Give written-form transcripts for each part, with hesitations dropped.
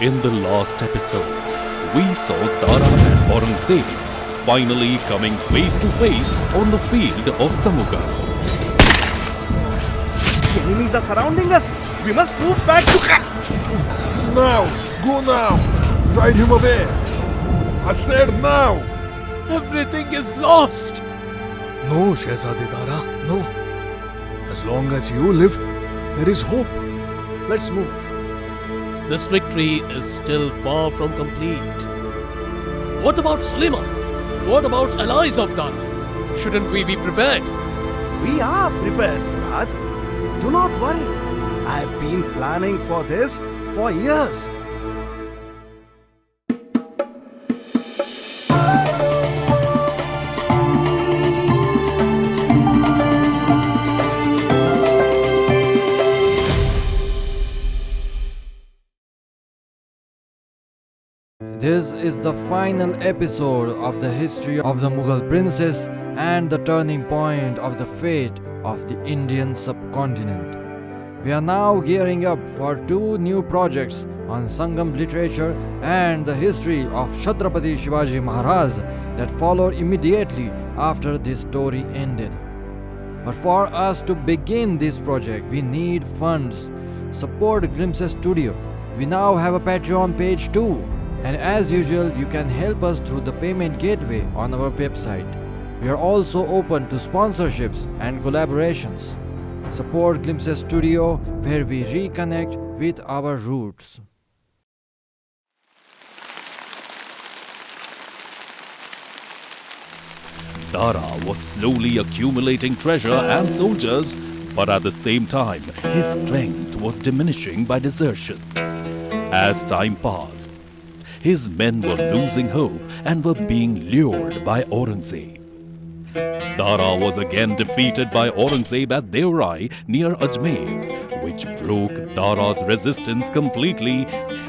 In the last episode, we saw Dara and Aurangzeb finally coming face to face on the field of Samuga. The enemies are surrounding us. We must move back to... Now! Go now! Drive him away! I said now! Everything is lost! No, Shehzade Dara, no. As long as you live, there is hope. Let's move. This victory is still far from complete. What about Suleiman? What about allies of Dara? Shouldn't we be prepared? We are prepared, Murad. Do not worry. I have been planning for this for years. This is the final episode of the history of the Mughal princes and the turning point of the fate of the Indian subcontinent. We are now gearing up for 2 new projects on Sangam literature and the history of Chhatrapati Shivaji Maharaj that followed immediately after this story ended. But for us to begin this project, we need funds. Support Glimpses Studio. We now have a Patreon page too. And as usual, you can help us through the payment gateway on our website. We are also open to sponsorships and collaborations. Support Glimpses Studio, where we reconnect with our roots. Dara was slowly accumulating treasure and soldiers, but at the same time, his strength was diminishing by desertions. As time passed, his men were losing hope and were being lured by Aurangzeb. Dara was again defeated by Aurangzeb at Deorai near Ajmer, which broke Dara's resistance completely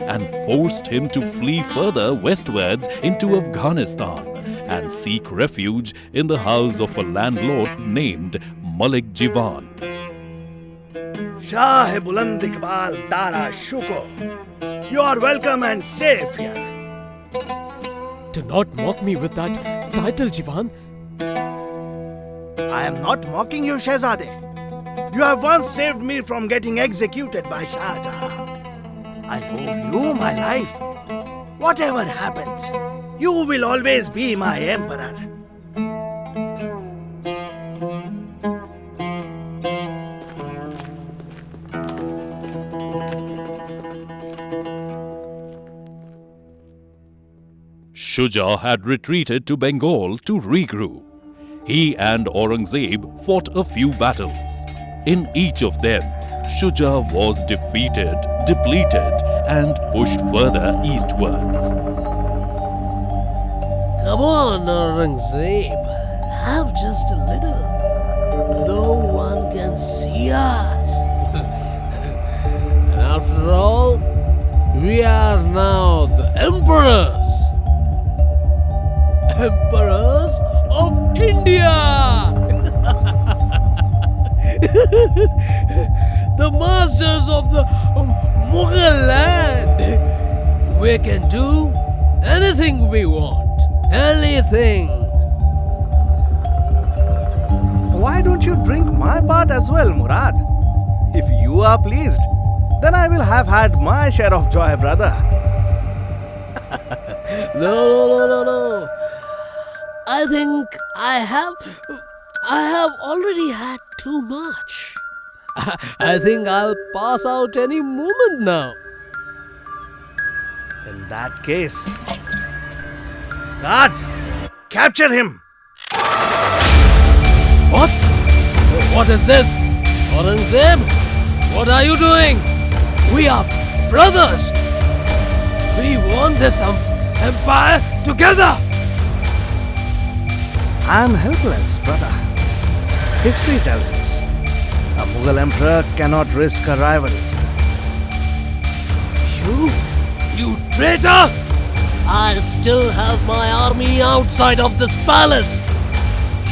and forced him to flee further westwards into Afghanistan and seek refuge in the house of a landlord named Malik Jivan. Shah Buland Iqbal Dara Shuko. You are welcome and safe here. Do not mock me with that title, Jivan. I am not mocking you, Shehzade. You have once saved me from getting executed by Shah Jahan. I owe you my life. Whatever happens, you will always be my emperor. Shuja had retreated to Bengal to regroup. He and Aurangzeb fought a few battles. In each of them, Shuja was defeated, depleted, and pushed further eastwards. Come on, Aurangzeb. Have just a little. No one can see us. And after all, we are now the emperors. Emperors of India! The masters of the Mughal land! We can do anything we want. Anything! Why don't you drink my part as well, Murad? If you are pleased, then I will have had my share of joy, brother. No. I think I have already had too much. I think I'll pass out any moment now. In that case, guards, capture him! What? What is this? Aurangzeb? What are you doing? We are brothers! We want this empire together! I am helpless, brother. History tells us a Mughal emperor cannot risk a rival. You traitor! I still have my army outside of this palace.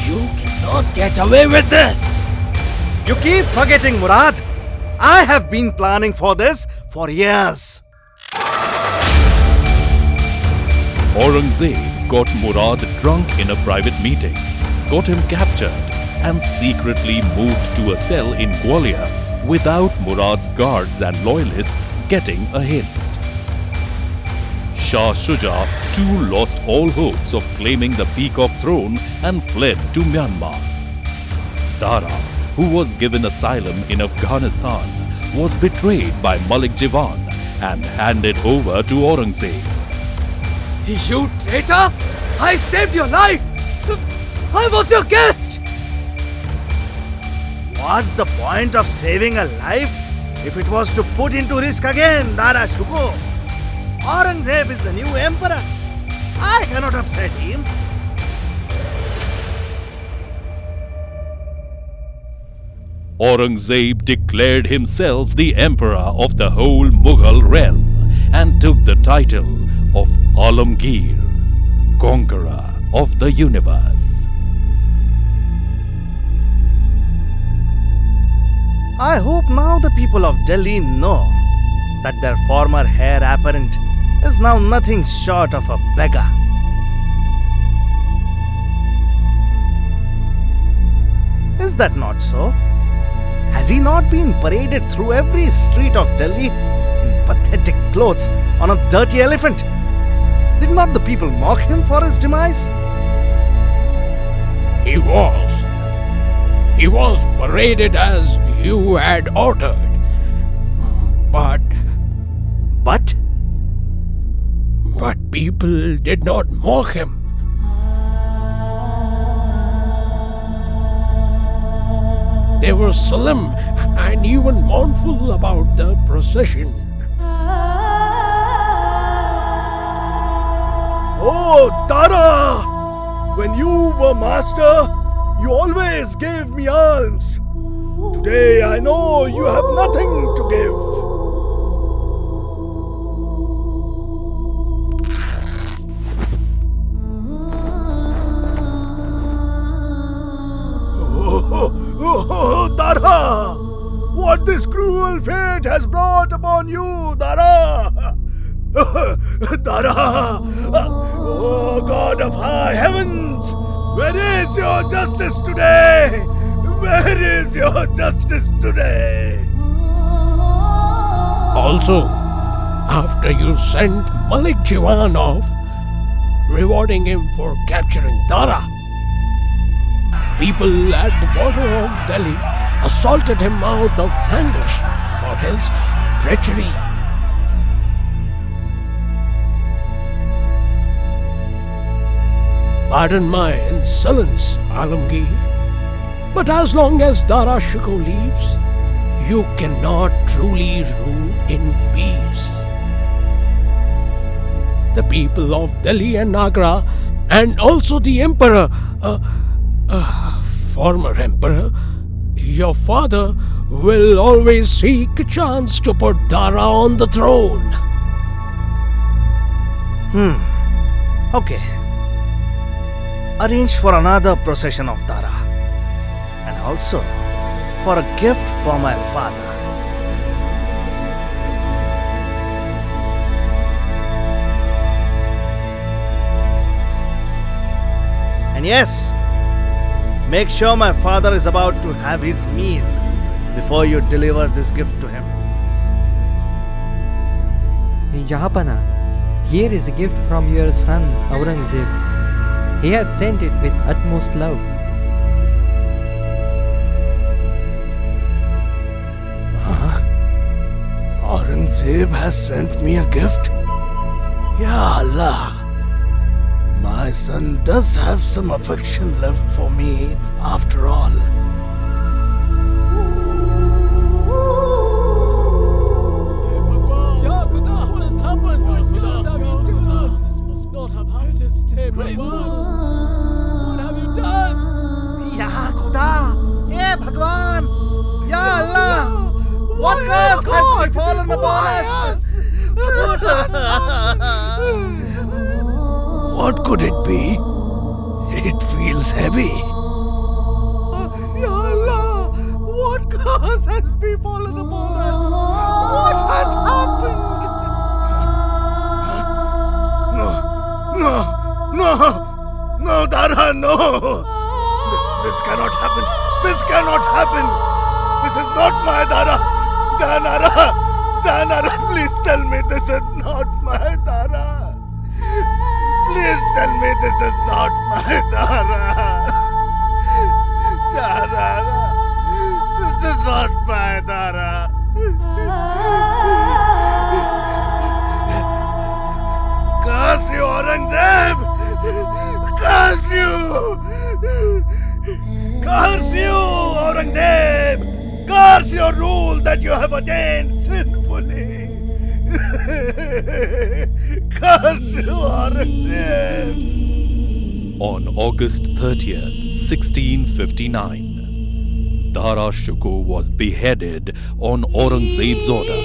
You cannot get away with this. You keep forgetting, Murad. I have been planning for this for years. Aurangzeb got Murad drunk in a private meeting, got him captured, and secretly moved to a cell in Gwalior without Murad's guards and loyalists getting a hint. Shah Shuja too lost all hopes of claiming the peacock throne and fled to Myanmar. Dara, who was given asylum in Afghanistan, was betrayed by Malik Jiwan and handed over to Aurangzeb. You traitor! I saved your life! I was your guest! What's the point of saving a life if it was to put into risk again, Dara Shuko? Aurangzeb is the new emperor. I cannot upset him. Aurangzeb declared himself the emperor of the whole Mughal realm and took the title of Alamgir, conqueror of the universe. I hope now the people of Delhi know that their former heir apparent is now nothing short of a beggar. Is that not so? Has he not been paraded through every street of Delhi in pathetic clothes on a dirty elephant? Did not the people mock him for his demise? He was. He was paraded as you had ordered. But people did not mock him. They were solemn and even mournful about the procession. Oh, Dara! When you were master, you always gave me alms. Today I know you have nothing to give. Oh, Dara! What this cruel fate has brought upon you, Dara! Dara! Oh, God of high heavens! Where is your justice today? Where is your justice today? Also, after you sent Malik Jiwan off, rewarding him for capturing Dara, people at the border of Delhi assaulted him out of anger for his treachery. Pardon my insolence, Alamgir, but as long as Dara Shikoh lives, you cannot truly rule in peace. The people of Delhi and Agra, and also the emperor, former emperor, your father, will always seek a chance to put Dara on the throne. Okay. Arrange for another procession of Dara. And also for a gift for my father. And yes, make sure my father is about to have his meal before you deliver this gift to him. Jahapana, here is a gift from your son Aurangzeb. He had sent it with utmost love. Aurangzeb has sent me a gift? Ya Allah! My son does have some affection left for me after all. What has happened? This must not have happened. It is disgraceful. What have you done? Ya Khuda! Ya Bhagwan! Ya Allah! What curse has befallen upon us? What could it be? It feels heavy. Ya Allah! What curse has befallen upon us? What has happened? No, no! This cannot happen! This cannot happen! This is not my Dara! Danara! Danara, please tell me this is not my Dara! Please tell me this is not my Dara! Dara! This is not my Dara! Curse you, Aurangzeb! Curse you! Curse you, Aurangzeb! Curse your rule that you have attained sinfully! Curse you, Aurangzeb! On August 30th, 1659, Dara Shikoh was beheaded on Aurangzeb's order.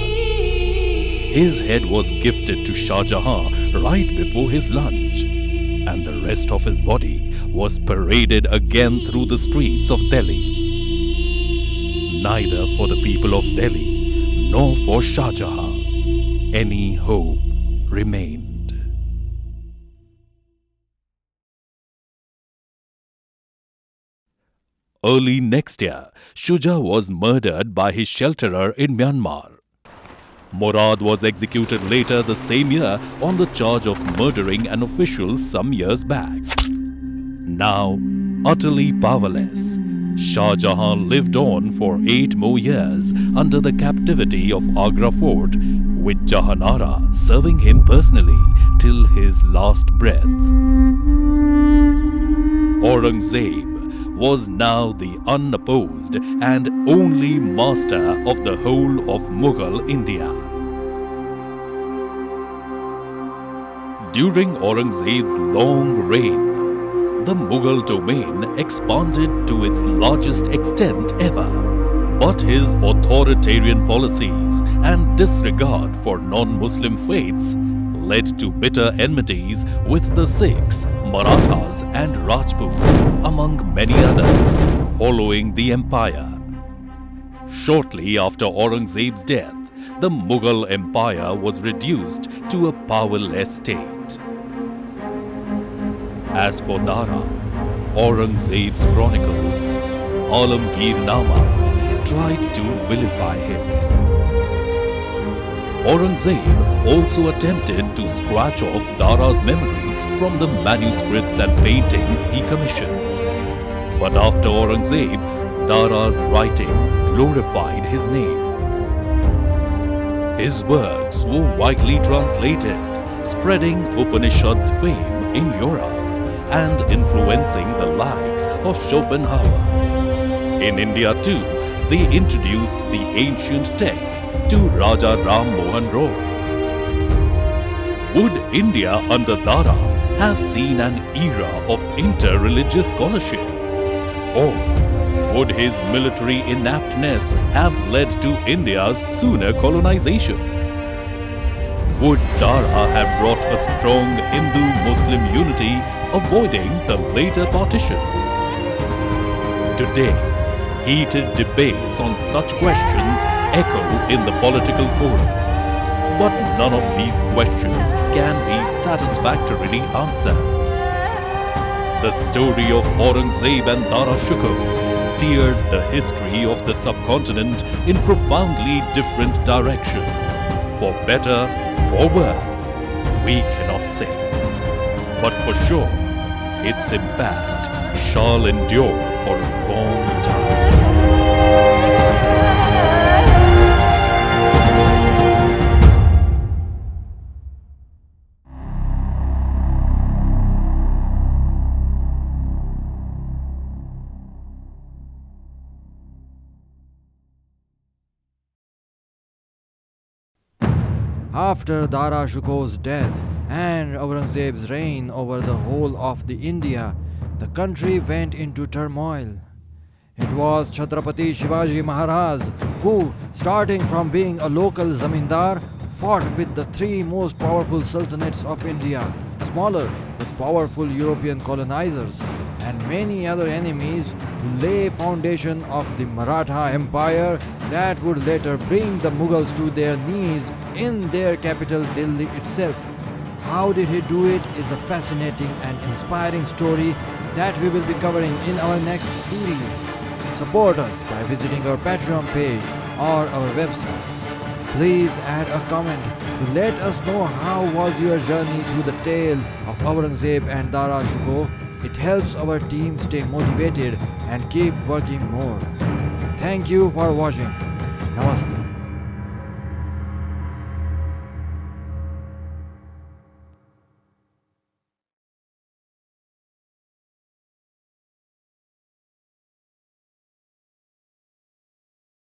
His head was gifted to Shah Jahan right before his lunch, and the rest of his body was paraded again through the streets of Delhi. Neither for the people of Delhi nor for Shah Jahan any hope remained. Early next year, Shuja was murdered by his shelterer in Myanmar. Murad was executed later the same year on the charge of murdering an official some years back. Now, utterly powerless, Shah Jahan lived on for 8 more years under the captivity of Agra Fort, with Jahanara serving him personally till his last breath. Aurangzeb was now the unopposed and only master of the whole of Mughal India. During Aurangzeb's long reign, the Mughal domain expanded to its largest extent ever. But his authoritarian policies and disregard for non-Muslim faiths led to bitter enmities with the Sikhs, Marathas and Rajputs, among many others, following the empire. Shortly after Aurangzeb's death, the Mughal Empire was reduced to a powerless state. As for Dara, Aurangzeb's chronicles, Alamgir Nama, tried to vilify him. Aurangzeb also attempted to scratch off Dara's memory from the manuscripts and paintings he commissioned. But after Aurangzeb, Dara's writings glorified his name. His works were widely translated, spreading Upanishad's fame in Europe and influencing the likes of Schopenhauer. In India too, they introduced the ancient text to Raja Ram Mohan Roy. Would India under Dara have seen an era of inter-religious scholarship? Or would his military inaptness have led to India's sooner colonization? Would Dara have brought a strong Hindu-Muslim unity, avoiding the later partition? Today, heated debates on such questions echo in the political forums. But none of these questions can be satisfactorily answered. The story of Aurangzeb and Dara Shikoh steered the history of the subcontinent in profoundly different directions. For better or worse, we cannot say. But for sure, its impact shall endure for a long time. After Dara Shikoh's death and Aurangzeb's reign over the whole of the India, the country went into turmoil. It was Chhatrapati Shivaji Maharaj who, starting from being a local zamindar, fought with the 3 most powerful sultanates of India, smaller but powerful European colonizers, and many other enemies to lay foundation of the Maratha Empire that would later bring the Mughals to their knees in their capital Delhi itself. How did he do it is a fascinating and inspiring story that we will be covering in our next series. Support us by visiting our Patreon page or our website. Please add a comment to let us know how was your journey through the tale of Aurangzeb and Dara Shikoh. It helps our team stay motivated and keep working more. Thank you for watching. Namaste.